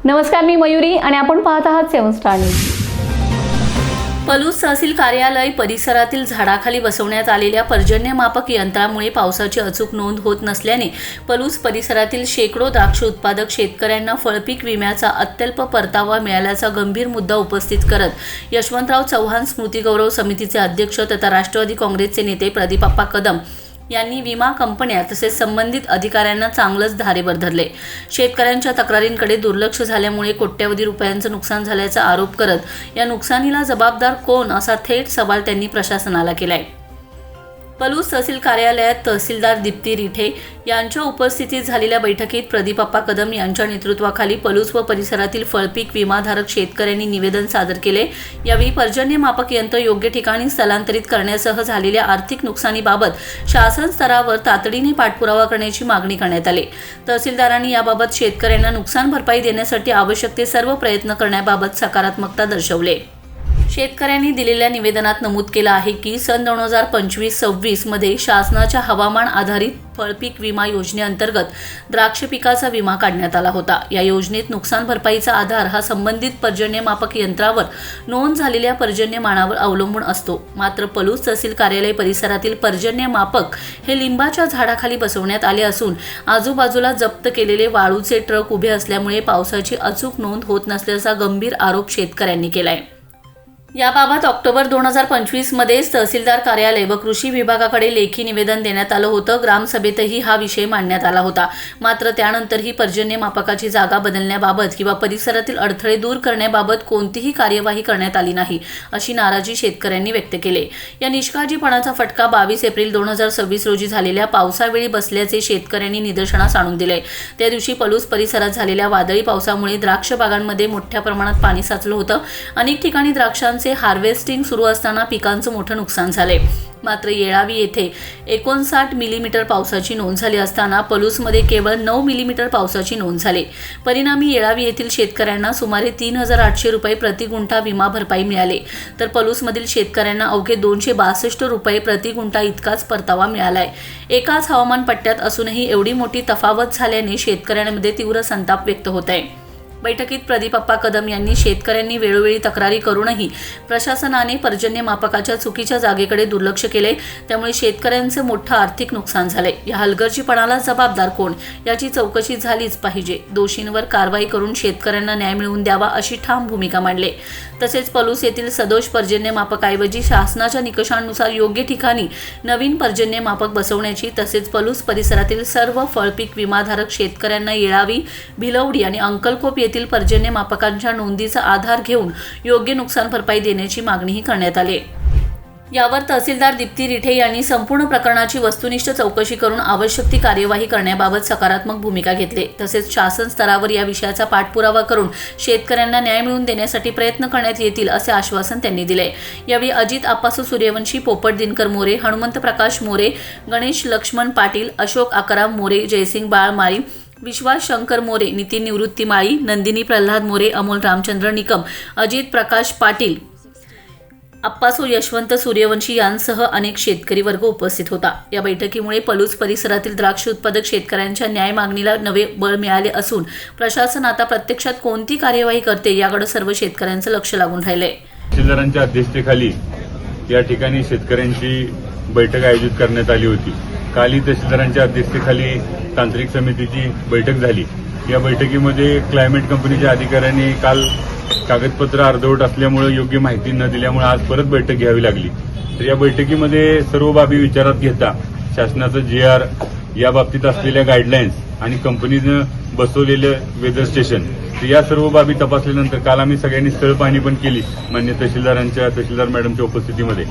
नमस्कार, मी मयुरी आणि आपण पाहत आहात 7 स्टार न्यूज। पलूस तहसील कार्यालय परिसरातील झाडाखाली बसवण्यात आलेल्या पर्जन्यमापक यंत्रामुळे पावसाची अचूक नोंद होत नसल्याने पलूस परिसरातील शेकडो द्राक्ष उत्पादक शेतकऱ्यांना फळपीक विम्याचा अत्यल्प परतावा मिळाल्याचा गंभीर मुद्दा उपस्थित करत यशवंतराव चव्हाण स्मृती गौरव समितीचे अध्यक्ष तथा राष्ट्रवादी काँग्रेसचे नेते प्रदीपप्पा कदम यांनी विमा कंपन्या तसेच संबंधित अधिकाऱ्यांना चांगलंच धारेवर धरले। शेतकऱ्यांच्या तक्रारींकडे दुर्लक्ष झाल्यामुळे कोट्यवधी रुपयांचं नुकसान झाल्याचा आरोप करत या नुकसानीला जबाबदार कोण असा थेट सवाल त्यांनी प्रशासनाला केलाय। पलूस तहसील कार्यालयात तहसीलदार दीप्ती रिठे यांच्या उपस्थितीत झालेल्या बैठकीत प्रदीपप्पा कदम यांच्या नेतृत्वाखाली पलूस व परिसरातील फळपीक विमाधारक शेतकऱ्यांनी निवेदन सादर केले। यावेळी पर्जन्यमापक यंत्र योग्य ठिकाणी स्थलांतरित करण्यासह झालेल्या आर्थिक नुकसानीबाबत शासन स्तरावर तातडीने पाठपुरावा करण्याची मागणी करण्यात आली। तहसीलदारांनी याबाबत शेतकऱ्यांना नुकसान भरपाई देण्यासाठी आवश्यक ते सर्व प्रयत्न करण्याबाबत सकारात्मकता दर्शवले। शेतकऱ्यांनी दिलेल्या निवेदनात नमूद केलं आहे की सन 2025-26 मध्ये शासनाच्या हवामान आधारित फळपीक विमा योजनेअंतर्गत द्राक्ष पिकाचा विमा काढण्यात आला होता। या योजनेत नुकसान भरपाईचा आधार हा संबंधित पर्जन्यमापक यंत्रावर नोंद झालेल्या पर्जन्यमानावर अवलंबून असतो। मात्र पलूस तहसील कार्यालय परिसरातील पर्जन्यमापक हे लिंबाच्या झाडाखाली बसवण्यात आले असून आजूबाजूला जप्त केलेले वाळूचे ट्रक उभे असल्यामुळे पावसाची अचूक नोंद होत नसल्याचा गंभीर आरोप शेतकऱ्यांनी केलाय। याबाबत ऑक्टोबर 2025 मध्येच तहसीलदार कार्यालय व कृषी विभागाकडे लेखी निवेदन देण्यात आलं होतं। ग्रामसभेतही हा विषय मांडण्यात आला होता। मात्र त्यानंतरही पर्जन्यमापकाची जागा बदलण्याबाबत किंवा परिसरातील अडथळे दूर करण्याबाबत कोणतीही कार्यवाही करण्यात आली नाही, अशी नाराजी शेतकऱ्यांनी व्यक्त केली। या निष्काळजीपणाचा फटका 22 एप्रिल 2026 रोजी झालेल्या पावसावेळी बसल्याचे शेतकऱ्यांनी निदर्शनास आणून दिले। त्या दिवशी पलूस परिसरात झालेल्या वादळी पावसामुळे द्राक्ष बागांमध्ये मोठ्या प्रमाणात पाणी साचलं होतं। अनेक ठिकाणी द्राक्षांचे हार्वेस्टिंग सुरू असताना पिकांचं मोठं नुकसान झाले। मात्र येळावी येथे 59 मिलीमीटर पावसाची नोंद झाली असताना पलूसमध्ये केवळ 9 मिलीमीटर पावसाची नोंद झाली। परिणामी येळावी येथील शेतकऱ्यांना सुमारे 3800 रुपये प्रति गुंठा विमा भरपाई मिळाली, तर पलूसमधील शेतकऱ्यांना अवघे 262 रुपये प्रति गुंठा इतकाच परतावा मिळालाय। एकाच हवामान पट्ट्यात असूनही एवढी मोठी तफावत झाल्याने शेतकऱ्यांमध्ये तीव्र संताप व्यक्त होत आहे। बैठकीत प्रदीपप्पा कदम यांनी शेतकऱ्यांनी वेळोवेळी तक्रारी करूनही प्रशासनाने पर्जन्यमापकाच्या चुकीच्या जागेकडे दुर्लक्ष केले, त्यामुळे शेतकऱ्यांचं मोठं आर्थिक नुकसान झाले। या हलगर्जीपणाला जबाबदार कोण याची चौकशी झालीच पाहिजे। दोषींवर कारवाई करून शेतकऱ्यांना न्याय मिळवून द्यावा अशी ठाम भूमिका मांडली। तसेच पलूस येथील सदोष पर्जन्यमापकाऐवजी शासनाच्या निकषांनुसार योग्य ठिकाणी नवीन पर्जन्यमापक बसवण्याची तसेच पलूस परिसरातील सर्व फळपीक विमाधारक शेतकऱ्यांना येळावी, भिलवडी आणि अंकलकोप येथील पर्जन्यमापकांच्या नोंदीचा आधार घेऊन योग्य नुकसान भरपाई देण्याची मागणीही करण्यात आली। यावर तहसीलदार दीप्ती रिठे यांनी संपूर्ण प्रकरणाची वस्तुनिष्ठ चौकशी करून आवश्यक ती कार्यवाही करण्याबाबत सकारात्मक भूमिका घेतली। तसेच शासन स्तरावर या विषयाचा पाठपुरावा करून शेतकऱ्यांना न्याय मिळवून देण्यासाठी प्रयत्न करण्यात येतील असे आश्वासन त्यांनी दिले। यावेळी अजित आप्पासू सूर्यवंशी, पोपट दिनकर मोरे, हनुमंत प्रकाश मोरे, गणेश लक्ष्मण पाटील, अशोक आकाराम मोरे, जयसिंग बाळ माळी, विश्वास शंकर मोरे, नितीन निवृत्ती माळी, नंदिनी प्रल्हाद मोरे, अमोल रामचंद्र निकम, अजित प्रकाश पाटील, आप्पासू यशवंत सूर्यवंशी यांसह अनेक शेतकरी वर्ग उपस्थित होता। या बैठकीमुळे पलूस परिसरातील द्राक्ष उत्पादक शेतकऱ्यांच्या न्याय मागणीला नवे बळ मिळाले असून प्रशासन आता प्रत्यक्षात कोणती कार्यवाही करते याकडे सर्व शेतकऱ्यांचं लक्ष लागून राहिलंय। तहसीलदारांच्या अध्यक्षतेखाली या ठिकाणी शेतकऱ्यांची बैठक आयोजित करण्यात आली होती। काल तहसीलदारांच्या अध्यक्षतेखाली तांत्रिक समितीची बैठक झाली। या बैठकीमध्ये क्लायमेट कंपनीच्या अधिकाऱ्यांनी काल कागदपत्र अर्धवट असल्यामुळे योग्य माहिती न दिल्यामुळे आज परत बैठक घ्यावी लागली। तर या बैठकीमध्ये सर्व बाबी विचारात घेता शासनाचं JR, या बाबतीत असलेल्या गाईडलाईन्स आणि कंपनीनं बसवलेलं वेदर स्टेशन, तर या सर्व बाबी तपासल्यानंतर काल आम्ही सगळ्यांनी स्थळ पाहणी पण केली मान्य तहसीलदार मॅडमच्या उपस्थितीमध्ये।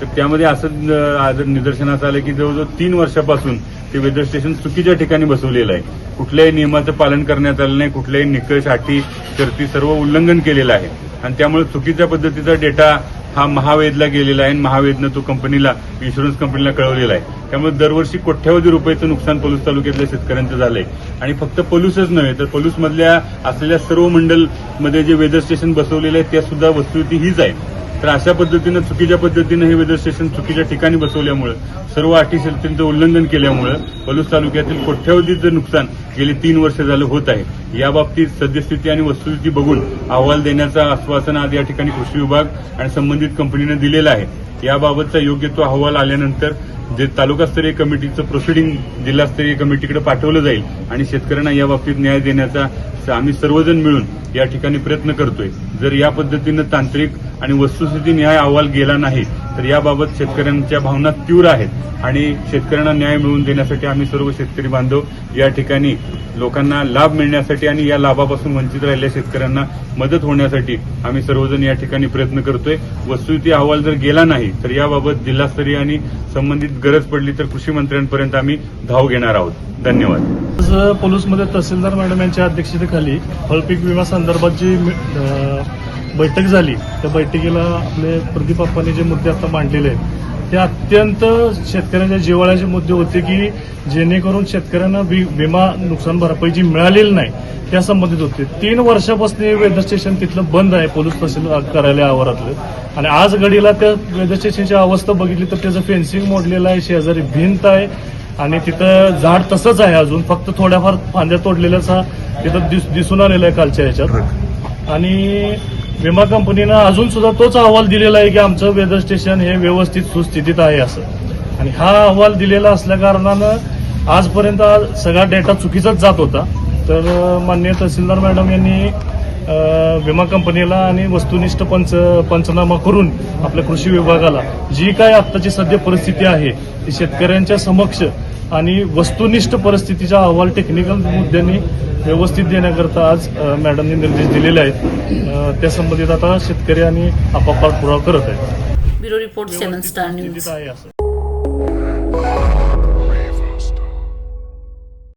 तर त्यामध्ये असं आज निदर्शनास आलं की जवळजवळ 3 वर्षापासून ते वेदर स्टेशन चुकीच्या ठिकाणी बसवलेलं आहे। कुठल्याही नियमाचं पालन करण्यात आलं नाही, कुठल्याही निकष, अटी, शर्ती सर्व उल्लंघन केलेलं आहे आणि त्यामुळे चुकीच्या पद्धतीचा डेटा हा महावेदला गेलेला आहे आणि महावेदनं तो कंपनीला, इन्शुरन्स कंपनीला कळवलेला आहे। त्यामुळे दरवर्षी कोट्यवधी रुपयाचं नुकसान पलूस तालुक्यातल्या शेतकऱ्यांचं झालंय आणि फक्त पलूसच नव्हे तर पलूसमधल्या असलेल्या सर्व मंडलमध्ये जे वेदर स्टेशन बसवलेले आहे त्या सुद्धा वस्तुस्थिती हीच आहे। तर अशा पद्धतीनं चुकीच्या पद्धतीनं हे वेदर स्टेशन चुकीच्या ठिकाणी बसवल्यामुळे सर्व अटी शर्तींचं उल्लंघन केल्यामुळे पलूस तालुक्यातील कोट्यवधीचं नुकसान गेली 3 वर्ष झालं होत आहे। याबाबतीत सद्यस्थिती आणि वस्तुस्थिती बघून अहवाल देण्याचं आश्वासन आज या ठिकाणी कृषी विभाग आणि संबंधित कंपनीनं दिलेलं आहे। याबाबतचा योग्य तो अहवाल आल्यानंतर जे तालुकास्तरीय कमिटीचं प्रोसिडिंग जिल्हास्तरीय कमिटीकडे पाठवलं जाईल आणि शेतकऱ्यांना याबाबतीत न्याय देण्याचा आम्ही सर्वजण मिळून या ठिकाणी प्रयत्न करतोय। जर या पद्धतीनं तांत्रिक आणि वस्तुस्थिती न्याय अहवाल गेला नाही तर याबाबत शेतकऱ्यांच्या भावना तीव्र आहेत आणि शेतकऱ्यांना न्याय मिळवून देण्यासाठी आम्ही सर्व शेतकरी बांधव या ठिकाणी लोकांना लाभ मिळण्यासाठी आणि या लाभापासून वंचित राहिलेल्या शेतकऱ्यांना मदत होण्यासाठी आम्ही सर्वजण या ठिकाणी प्रयत्न करतोय। वस्तुस्थिती अहवाल जर गेला नाही तर याबाबत जिल्हास्तरीय आणि संबंधित गरज पडली तर कृषी मंत्र्यांपर्यंत आम्ही धाव घेणार आहोत। धन्यवाद। आज पलूसमध्ये तहसीलदार मॅडम यांच्या अध्यक्षतेखाली फळपीक विमा संदर्भात जी बैठक झाली त्या बैठकीला आपले प्रदीप अप्पांनी जे मुद्दे आता मांडलेले आहेत ते अत्यंत शेतकऱ्यांच्या जिव्हाळ्याचे मुद्दे होते की जेणेकरून शेतकऱ्यांना विमा नुकसान भरपाई जी मिळालेली नाही त्या संबंधित होते। 3 वर्षापासून हे वेदर स्टेशन तिथलं बंद आहे पोलीस तहसील कार्यालय आवारातलं आणि आज घडीला त्या वेदर स्टेशनची अवस्था बघितली तर त्याचं फेन्सिंग मोडलेलं आहे, शेजारी भिंत आहे आणि तिथं झाड तसंच आहे, अजून फक्त थोड्याफार फांद्या तोडलेल्याच तिथं दिसून आलेला आहे कालच्या ह्याच्यात। आणि विमा कंपनीनं अजून सुद्धा तोच अहवाल दिलेला आहे की आमचं वेदर स्टेशन हे व्यवस्थित सुस्थितीत आहे असं, आणि हा अहवाल दिलेला असल्या कारणानं आजपर्यंत सगळा डेटा चुकीचाच जात होता। तर माननीय तहसीलदार मॅडम यांनी विमा कंपनीला आणि वस्तुनिष्ठ पंचनामा करून आपल्या कृषी विभागाला जी काय आत्ताची सध्या परिस्थिती आहे ती शेतकऱ्यांच्या समक्ष आणि वस्तुनिष्ठ परिस्थितीचा अहवाल टेक्निकल मुद्द्यांनी व्यवस्थित देण्याकरता आज मॅडमने निर्देश दिलेले आहेत। त्या संबंधित आता शेतकरी आणि आपापला पुरावा करत आहेत। Bureau report 7 star news. आहे असं